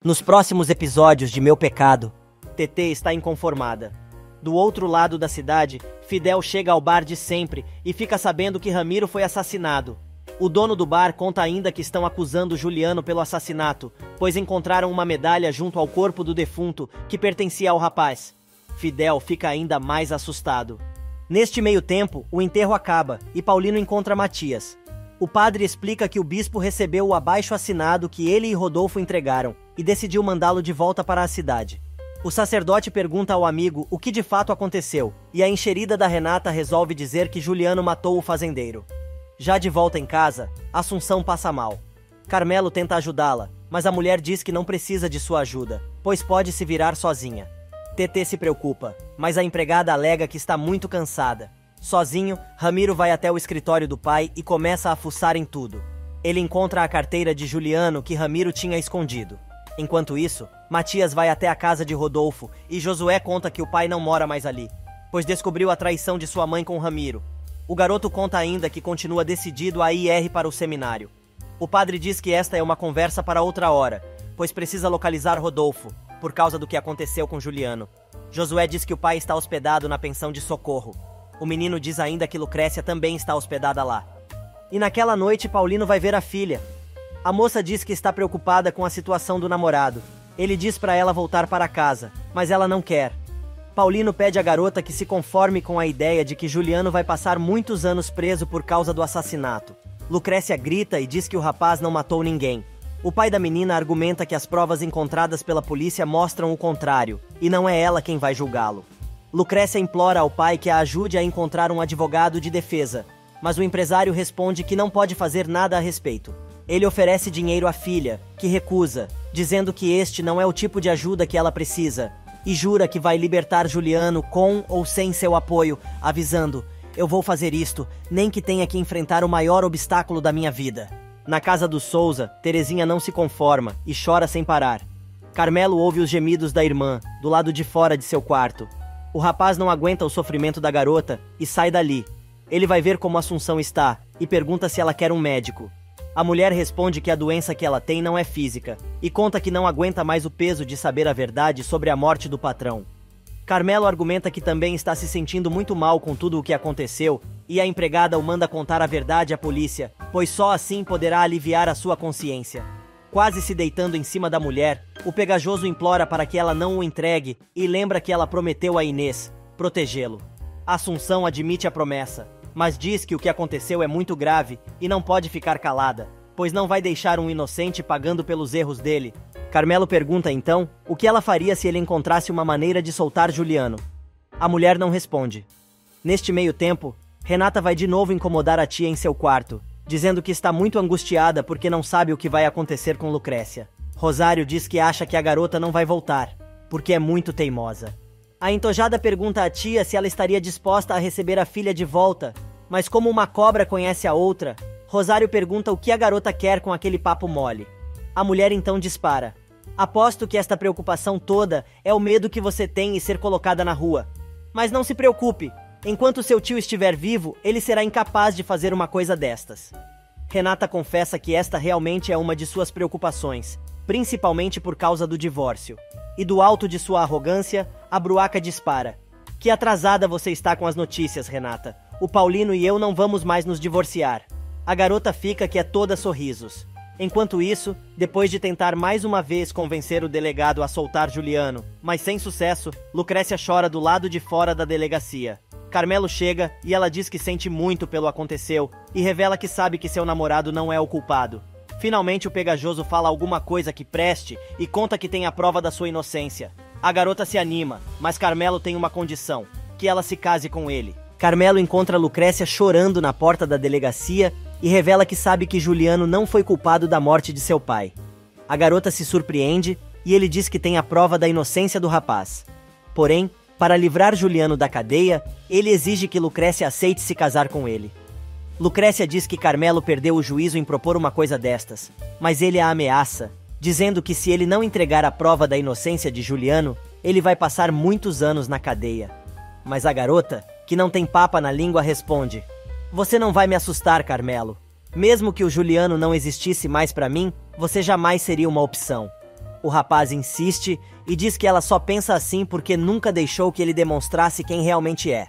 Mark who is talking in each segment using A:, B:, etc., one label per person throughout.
A: Nos próximos episódios de Meu Pecado, TT está inconformada. Do outro lado da cidade, Fidel chega ao bar de sempre e fica sabendo que Ramiro foi assassinado. O dono do bar conta ainda que estão acusando Juliano pelo assassinato, pois encontraram uma medalha junto ao corpo do defunto que pertencia ao rapaz. Fidel fica ainda mais assustado. Neste meio tempo, o enterro acaba e Paulino encontra Matias. O padre explica que o bispo recebeu o abaixo-assinado que ele e Rodolfo entregaram e decidiu mandá-lo de volta para a cidade. O sacerdote pergunta ao amigo o que de fato aconteceu, e a enxerida da Renata resolve dizer que Juliano matou o fazendeiro. Já de volta em casa, Assunção passa mal. Carmelo tenta ajudá-la, mas a mulher diz que não precisa de sua ajuda, pois pode se virar sozinha. TT se preocupa, mas a empregada alega que está muito cansada. Sozinho, Ramiro vai até o escritório do pai e começa a fuçar em tudo. Ele encontra a carteira de Juliano que Ramiro tinha escondido. Enquanto isso, Matias vai até a casa de Rodolfo e Josué conta que o pai não mora mais ali, pois descobriu a traição de sua mãe com Ramiro. O garoto conta ainda que continua decidido a ir para o seminário. O padre diz que esta é uma conversa para outra hora, pois precisa localizar Rodolfo, por causa do que aconteceu com Juliano. Josué diz que o pai está hospedado na pensão de Socorro. O menino diz ainda que Lucrécia também está hospedada lá. E naquela noite, Paulino vai ver a filha. A moça diz que está preocupada com a situação do namorado. Ele diz para ela voltar para casa, mas ela não quer. Paulino pede à garota que se conforme com a ideia de que Juliano vai passar muitos anos preso por causa do assassinato. Lucrécia grita e diz que o rapaz não matou ninguém. O pai da menina argumenta que as provas encontradas pela polícia mostram o contrário, e não é ela quem vai julgá-lo. Lucrécia implora ao pai que a ajude a encontrar um advogado de defesa, mas o empresário responde que não pode fazer nada a respeito. Ele oferece dinheiro à filha, que recusa, dizendo que este não é o tipo de ajuda que ela precisa, e jura que vai libertar Juliano com ou sem seu apoio, avisando: "Eu vou fazer isto, nem que tenha que enfrentar o maior obstáculo da minha vida." Na casa do Souza, Terezinha não se conforma e chora sem parar. Carmelo ouve os gemidos da irmã, do lado de fora de seu quarto. O rapaz não aguenta o sofrimento da garota e sai dali. Ele vai ver como Assunção está e pergunta se ela quer um médico. A mulher responde que a doença que ela tem não é física e conta que não aguenta mais o peso de saber a verdade sobre a morte do patrão. Carmelo argumenta que também está se sentindo muito mal com tudo o que aconteceu e a empregada o manda contar a verdade à polícia, pois só assim poderá aliviar a sua consciência. Quase se deitando em cima da mulher, o pegajoso implora para que ela não o entregue e lembra que ela prometeu a Inês protegê-lo. Assunção admite a promessa, mas diz que o que aconteceu é muito grave e não pode ficar calada, pois não vai deixar um inocente pagando pelos erros dele. Carmelo pergunta então o que ela faria se ele encontrasse uma maneira de soltar Juliano. A mulher não responde. Neste meio tempo, Renata vai de novo incomodar a tia em seu quarto, dizendo que está muito angustiada porque não sabe o que vai acontecer com Lucrécia. Rosário diz que acha que a garota não vai voltar, porque é muito teimosa. A entojada pergunta à tia se ela estaria disposta a receber a filha de volta, mas como uma cobra conhece a outra, Rosário pergunta o que a garota quer com aquele papo mole. A mulher então dispara: "Aposto que esta preocupação toda é o medo que você tem em ser colocada na rua. Mas não se preocupe, enquanto seu tio estiver vivo, ele será incapaz de fazer uma coisa destas." Renata confessa que esta realmente é uma de suas preocupações, principalmente por causa do divórcio. E do alto de sua arrogância, a Bruaca dispara: "Que atrasada você está com as notícias, Renata. O Paulino e eu não vamos mais nos divorciar." A garota fica que é toda sorrisos. Enquanto isso, depois de tentar mais uma vez convencer o delegado a soltar Juliano, mas sem sucesso, Lucrécia chora do lado de fora da delegacia. Carmelo chega e ela diz que sente muito pelo aconteceu e revela que sabe que seu namorado não é o culpado. Finalmente o pegajoso fala alguma coisa que preste e conta que tem a prova da sua inocência. A garota se anima, mas Carmelo tem uma condição: que ela se case com ele. Carmelo encontra Lucrécia chorando na porta da delegacia e revela que sabe que Juliano não foi culpado da morte de seu pai. A garota se surpreende e ele diz que tem a prova da inocência do rapaz. Porém, para livrar Juliano da cadeia, ele exige que Lucrécia aceite se casar com ele. Lucrécia diz que Carmelo perdeu o juízo em propor uma coisa destas, mas ele a ameaça, dizendo que se ele não entregar a prova da inocência de Juliano, ele vai passar muitos anos na cadeia. Mas a garota, que não tem papa na língua, responde: "Você não vai me assustar, Carmelo. Mesmo que o Juliano não existisse mais pra mim, você jamais seria uma opção." O rapaz insiste e diz que ela só pensa assim porque nunca deixou que ele demonstrasse quem realmente é.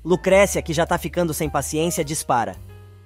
A: Lucrécia, que já tá ficando sem paciência, dispara.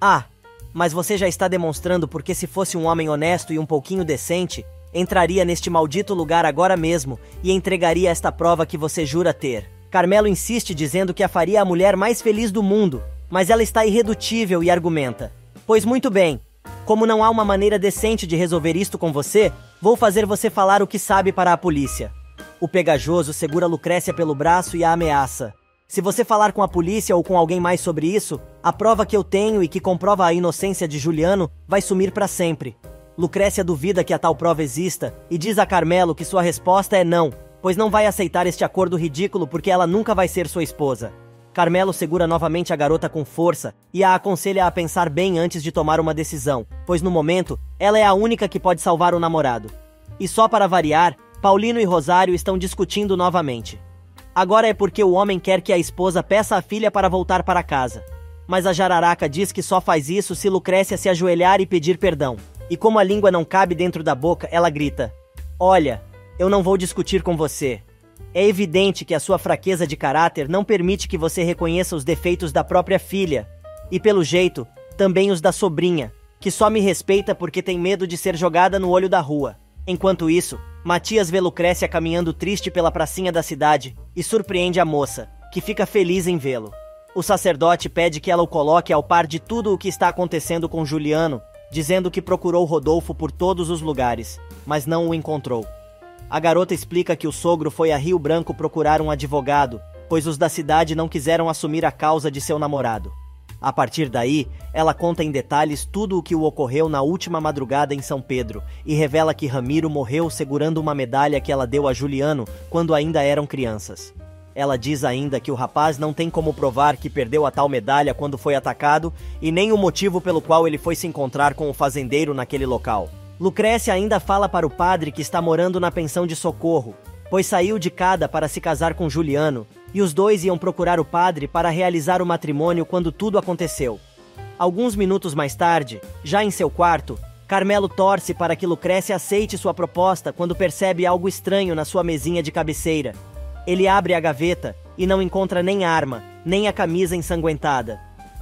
A: Ah, mas você já está demonstrando porque se fosse um homem honesto e um pouquinho decente, entraria neste maldito lugar agora mesmo e entregaria esta prova que você jura ter. Carmelo insiste dizendo que a faria a mulher mais feliz do mundo, mas ela está irredutível e argumenta. Pois muito bem, como não há uma maneira decente de resolver isto com você, vou fazer você falar o que sabe para a polícia. O pegajoso segura Lucrécia pelo braço e a ameaça. Se você falar com a polícia ou com alguém mais sobre isso, a prova que eu tenho e que comprova a inocência de Juliano vai sumir para sempre. Lucrécia duvida que a tal prova exista e diz a Carmelo que sua resposta é não, pois não vai aceitar este acordo ridículo porque ela nunca vai ser sua esposa. Carmelo segura novamente a garota com força e a aconselha a pensar bem antes de tomar uma decisão, pois no momento, ela é a única que pode salvar o namorado. E só para variar, Paulino e Rosário estão discutindo novamente. Agora é porque o homem quer que a esposa peça à filha para voltar para casa. Mas a jararaca diz que só faz isso se Lucrécia se ajoelhar e pedir perdão. E como a língua não cabe dentro da boca, ela grita: Olha, eu não vou discutir com você. É evidente que a sua fraqueza de caráter não permite que você reconheça os defeitos da própria filha. E pelo jeito, também os da sobrinha, que só me respeita porque tem medo de ser jogada no olho da rua. Enquanto isso, Matias vê Lucrécia caminhando triste pela pracinha da cidade e surpreende a moça, que fica feliz em vê-lo. O sacerdote pede que ela o coloque ao par de tudo o que está acontecendo com Juliano, dizendo que procurou Rodolfo por todos os lugares, mas não o encontrou. A garota explica que o sogro foi a Rio Branco procurar um advogado, pois os da cidade não quiseram assumir a causa de seu namorado. A partir daí, ela conta em detalhes tudo o que o ocorreu na última madrugada em São Pedro e revela que Ramiro morreu segurando uma medalha que ela deu a Juliano quando ainda eram crianças. Ela diz ainda que o rapaz não tem como provar que perdeu a tal medalha quando foi atacado e nem o motivo pelo qual ele foi se encontrar com o fazendeiro naquele local. Lucrécia ainda fala para o padre que está morando na pensão de socorro, pois saiu de casa para se casar com Juliano, e os dois iam procurar o padre para realizar o matrimônio quando tudo aconteceu. Alguns minutos mais tarde, já em seu quarto, Carmelo torce para que Lucrécia aceite sua proposta quando percebe algo estranho na sua mesinha de cabeceira. Ele abre a gaveta e não encontra nem arma, nem a camisa ensanguentada.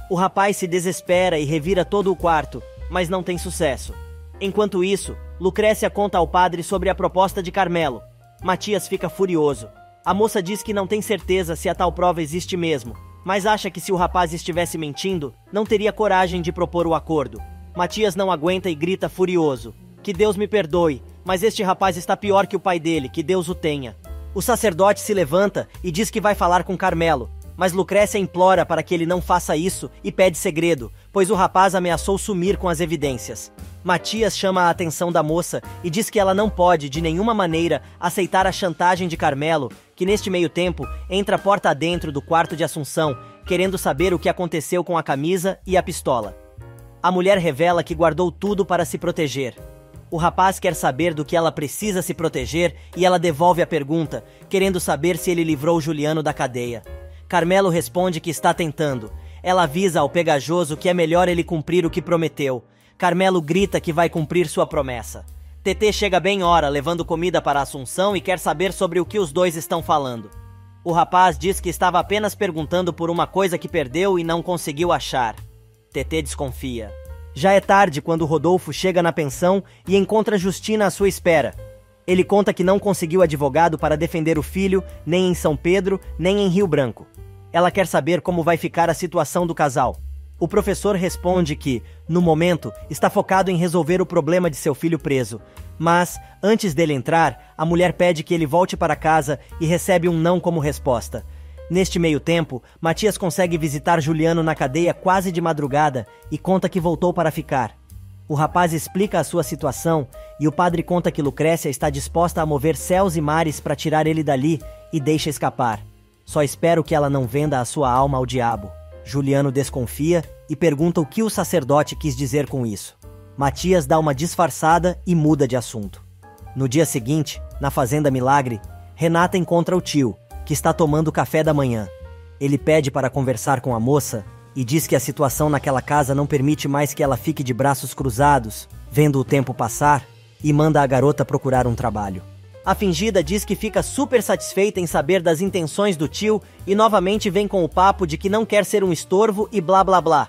A: O rapaz se desespera e revira todo o quarto, mas não tem sucesso. Enquanto isso, Lucrécia conta ao padre sobre a proposta de Carmelo. Matias fica furioso. A moça diz que não tem certeza se a tal prova existe mesmo, mas acha que se o rapaz estivesse mentindo, não teria coragem de propor o acordo. Matias não aguenta e grita furioso: Que Deus me perdoe, mas este rapaz está pior que o pai dele, que Deus o tenha. O sacerdote se levanta e diz que vai falar com Carmelo, mas Lucrécia implora para que ele não faça isso e pede segredo, pois o rapaz ameaçou sumir com as evidências. Matias chama a atenção da moça e diz que ela não pode, de nenhuma maneira, aceitar a chantagem de Carmelo, que neste meio tempo entra porta adentro do quarto de Assunção, querendo saber o que aconteceu com a camisa e a pistola. A mulher revela que guardou tudo para se proteger. O rapaz quer saber do que ela precisa se proteger e ela devolve a pergunta, querendo saber se ele livrou Juliano da cadeia. Carmelo responde que está tentando. Ela avisa ao pegajoso que é melhor ele cumprir o que prometeu. Carmelo grita que vai cumprir sua promessa. Tetê chega bem hora, levando comida para Assunção e quer saber sobre o que os dois estão falando. O rapaz diz que estava apenas perguntando por uma coisa que perdeu e não conseguiu achar. Tetê desconfia. Já é tarde quando Rodolfo chega na pensão e encontra Justina à sua espera. Ele conta que não conseguiu advogado para defender o filho, nem em São Pedro, nem em Rio Branco. Ela quer saber como vai ficar a situação do casal. O professor responde que, no momento, está focado em resolver o problema de seu filho preso. Mas, antes dele entrar, a mulher pede que ele volte para casa e recebe um não como resposta. Neste meio tempo, Matias consegue visitar Juliano na cadeia quase de madrugada e conta que voltou para ficar. O rapaz explica a sua situação e o padre conta que Lucrécia está disposta a mover céus e mares para tirar ele dali e deixa escapar. Só espero que ela não venda a sua alma ao diabo. Juliano desconfia e pergunta o que o sacerdote quis dizer com isso. Matias dá uma disfarçada e muda de assunto. No dia seguinte, na Fazenda Milagre, Renata encontra o tio, que está tomando café da manhã. Ele pede para conversar com a moça e diz que a situação naquela casa não permite mais que ela fique de braços cruzados, vendo o tempo passar, e manda a garota procurar um trabalho. A fingida diz que fica super satisfeita em saber das intenções do tio e novamente vem com o papo de que não quer ser um estorvo e blá blá blá.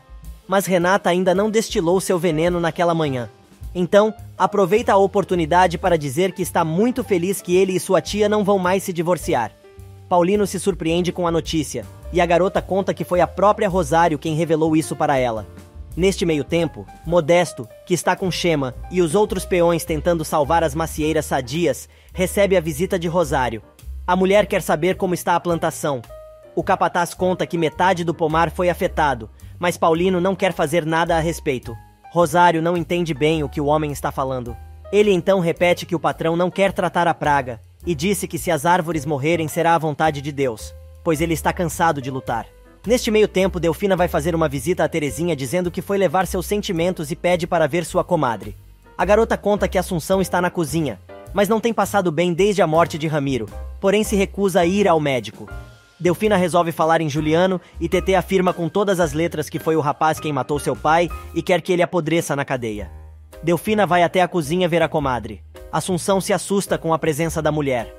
A: Mas Renata ainda não destilou seu veneno naquela manhã. Então, aproveita a oportunidade para dizer que está muito feliz que ele e sua tia não vão mais se divorciar. Paulino se surpreende com a notícia, e a garota conta que foi a própria Rosário quem revelou isso para ela. Neste meio tempo, Modesto, que está com Chema e os outros peões tentando salvar as macieiras sadias, recebe a visita de Rosário. A mulher quer saber como está a plantação. O capataz conta que metade do pomar foi afetado, mas Paulino não quer fazer nada a respeito. Rosário não entende bem o que o homem está falando. Ele então repete que o patrão não quer tratar a praga, e disse que se as árvores morrerem será a vontade de Deus, pois ele está cansado de lutar. Neste meio tempo, Delfina vai fazer uma visita a Terezinha dizendo que foi levar seus sentimentos e pede para ver sua comadre. A garota conta que Assunção está na cozinha, mas não tem passado bem desde a morte de Ramiro, porém se recusa a ir ao médico. Delfina resolve falar em Juliano e Tetê afirma com todas as letras que foi o rapaz quem matou seu pai e quer que ele apodreça na cadeia. Delfina vai até a cozinha ver a comadre. Assunção se assusta com a presença da mulher.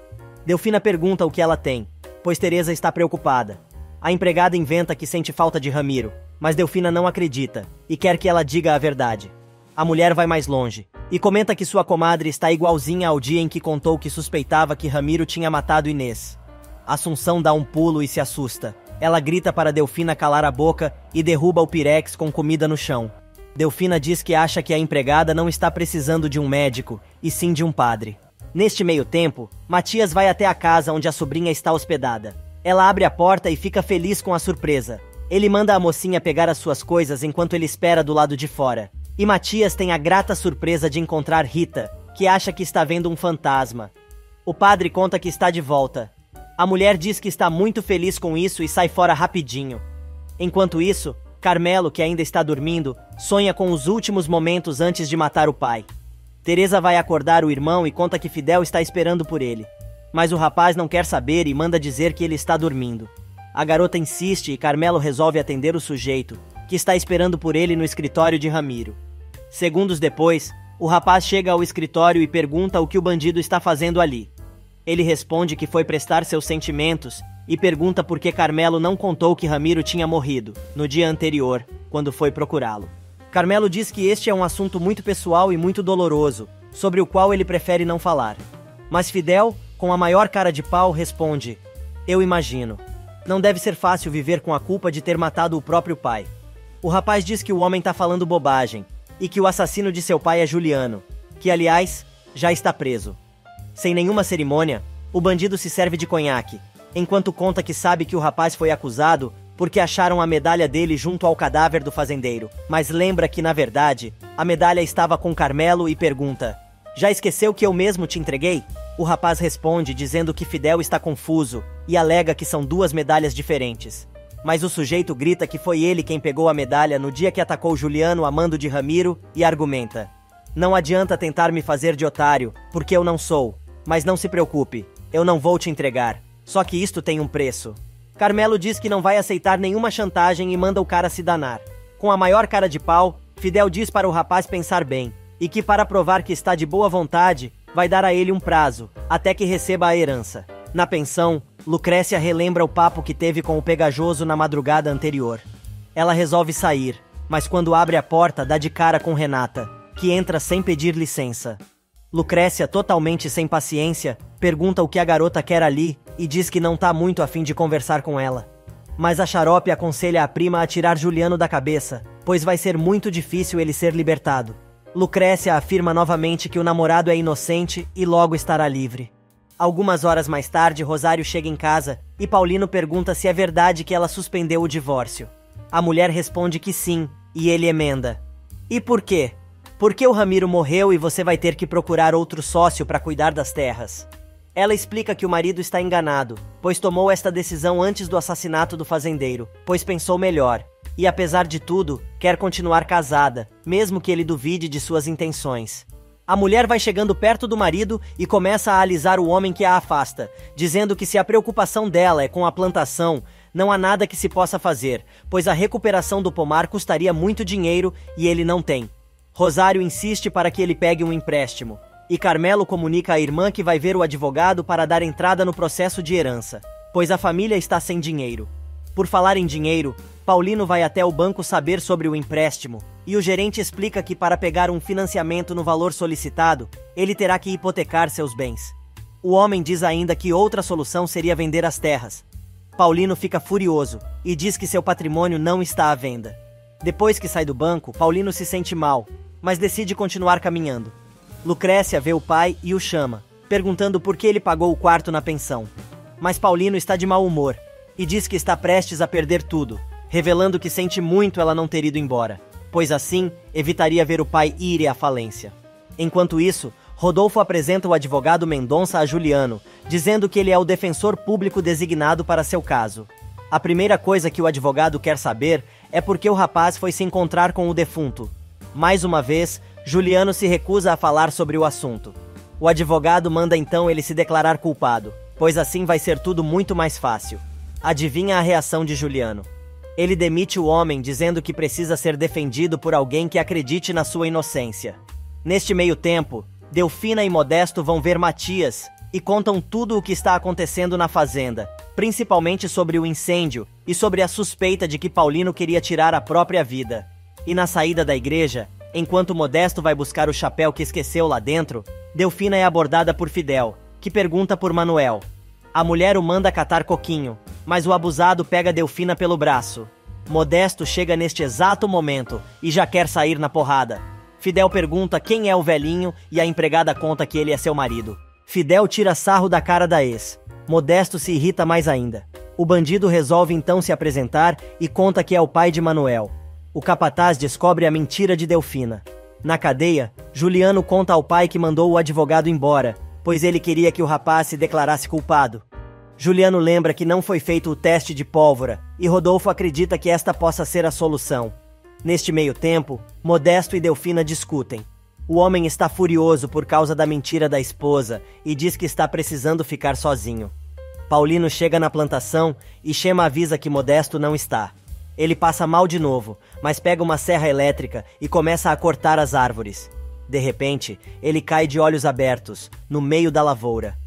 A: Delfina pergunta o que ela tem, pois Teresa está preocupada. A empregada inventa que sente falta de Ramiro, mas Delfina não acredita e quer que ela diga a verdade. A mulher vai mais longe e comenta que sua comadre está igualzinha ao dia em que contou que suspeitava que Ramiro tinha matado Inês. Assunção dá um pulo e se assusta. Ela grita para Delfina calar a boca e derruba o pirex com comida no chão. Delfina diz que acha que a empregada não está precisando de um médico, e sim de um padre. Neste meio tempo, Matias vai até a casa onde a sobrinha está hospedada. Ela abre a porta e fica feliz com a surpresa. Ele manda a mocinha pegar as suas coisas enquanto ele espera do lado de fora. E Matias tem a grata surpresa de encontrar Rita, que acha que está vendo um fantasma. O padre conta que está de volta. A mulher diz que está muito feliz com isso e sai fora rapidinho. Enquanto isso, Carmelo, que ainda está dormindo, sonha com os últimos momentos antes de matar o pai. Teresa vai acordar o irmão e conta que Fidel está esperando por ele. Mas o rapaz não quer saber e manda dizer que ele está dormindo. A garota insiste e Carmelo resolve atender o sujeito, que está esperando por ele no escritório de Ramiro. Segundos depois, o rapaz chega ao escritório e pergunta o que o bandido está fazendo ali. Ele responde que foi prestar seus sentimentos e pergunta por que Carmelo não contou que Ramiro tinha morrido, no dia anterior, quando foi procurá-lo. Carmelo diz que este é um assunto muito pessoal e muito doloroso, sobre o qual ele prefere não falar. Mas Fidel, com a maior cara de pau, responde: "Eu imagino. Não deve ser fácil viver com a culpa de ter matado o próprio pai." O rapaz diz que o homem tá falando bobagem, e que o assassino de seu pai é Juliano, que, aliás, já está preso. Sem nenhuma cerimônia, o bandido se serve de conhaque, enquanto conta que sabe que o rapaz foi acusado porque acharam a medalha dele junto ao cadáver do fazendeiro, mas lembra que, na verdade, a medalha estava com Carmelo e pergunta: "Já esqueceu que eu mesmo te entreguei?" O rapaz responde dizendo que Fidel está confuso e alega que são duas medalhas diferentes. Mas o sujeito grita que foi ele quem pegou a medalha no dia que atacou Juliano a mando de Ramiro e argumenta: "Não adianta tentar me fazer de otário, porque eu não sou. Mas não se preocupe, eu não vou te entregar. Só que isto tem um preço." Carmelo diz que não vai aceitar nenhuma chantagem e manda o cara se danar. Com a maior cara de pau, Fidel diz para o rapaz pensar bem, e que para provar que está de boa vontade, vai dar a ele um prazo, até que receba a herança. Na pensão, Lucrécia relembra o papo que teve com o pegajoso na madrugada anterior. Ela resolve sair, mas quando abre a porta dá de cara com Renata, que entra sem pedir licença. Lucrécia, totalmente sem paciência, pergunta o que a garota quer ali e diz que não tá muito afim de conversar com ela. Mas a Xarope aconselha a prima a tirar Juliano da cabeça, pois vai ser muito difícil ele ser libertado. Lucrécia afirma novamente que o namorado é inocente e logo estará livre. Algumas horas mais tarde, Rosário chega em casa e Paulino pergunta se é verdade que ela suspendeu o divórcio. A mulher responde que sim, e ele emenda: "E por quê? Porque o Ramiro morreu e você vai ter que procurar outro sócio para cuidar das terras." Ela explica que o marido está enganado, pois tomou esta decisão antes do assassinato do fazendeiro, pois pensou melhor, e apesar de tudo, quer continuar casada, mesmo que ele duvide de suas intenções. A mulher vai chegando perto do marido e começa a alisar o homem que a afasta, dizendo que se a preocupação dela é com a plantação, não há nada que se possa fazer, pois a recuperação do pomar custaria muito dinheiro e ele não tem. Rosário insiste para que ele pegue um empréstimo. E Carmelo comunica à irmã que vai ver o advogado para dar entrada no processo de herança, pois a família está sem dinheiro. Por falar em dinheiro, Paulino vai até o banco saber sobre o empréstimo, e o gerente explica que para pegar um financiamento no valor solicitado, ele terá que hipotecar seus bens. O homem diz ainda que outra solução seria vender as terras. Paulino fica furioso e diz que seu patrimônio não está à venda. Depois que sai do banco, Paulino se sente mal, mas decide continuar caminhando. Lucrécia vê o pai e o chama, perguntando por que ele pagou o quarto na pensão. Mas Paulino está de mau humor e diz que está prestes a perder tudo, revelando que sente muito ela não ter ido embora, pois assim evitaria ver o pai ir à falência. Enquanto isso, Rodolfo apresenta o advogado Mendonça a Juliano, dizendo que ele é o defensor público designado para seu caso. A primeira coisa que o advogado quer saber é por que o rapaz foi se encontrar com o defunto. Mais uma vez, Juliano se recusa a falar sobre o assunto. O advogado manda então ele se declarar culpado, pois assim vai ser tudo muito mais fácil. Adivinha a reação de Juliano? Ele demite o homem dizendo que precisa ser defendido por alguém que acredite na sua inocência. Neste meio tempo, Delfina e Modesto vão ver Matias e contam tudo o que está acontecendo na fazenda, principalmente sobre o incêndio e sobre a suspeita de que Paulino queria tirar a própria vida. E na saída da igreja, enquanto Modesto vai buscar o chapéu que esqueceu lá dentro, Delfina é abordada por Fidel, que pergunta por Manuel. A mulher o manda catar coquinho, mas o abusado pega Delfina pelo braço. Modesto chega neste exato momento e já quer sair na porrada. Fidel pergunta quem é o velhinho e a empregada conta que ele é seu marido. Fidel tira sarro da cara da ex. Modesto se irrita mais ainda. O bandido resolve então se apresentar e conta que é o pai de Manuel. O capataz descobre a mentira de Delfina. Na cadeia, Juliano conta ao pai que mandou o advogado embora, pois ele queria que o rapaz se declarasse culpado. Juliano lembra que não foi feito o teste de pólvora e Rodolfo acredita que esta possa ser a solução. Neste meio tempo, Modesto e Delfina discutem. O homem está furioso por causa da mentira da esposa e diz que está precisando ficar sozinho. Paulino chega na plantação e Chema avisa que Modesto não está. Ele passa mal de novo, mas pega uma serra elétrica e começa a cortar as árvores. De repente, ele cai de olhos abertos, no meio da lavoura.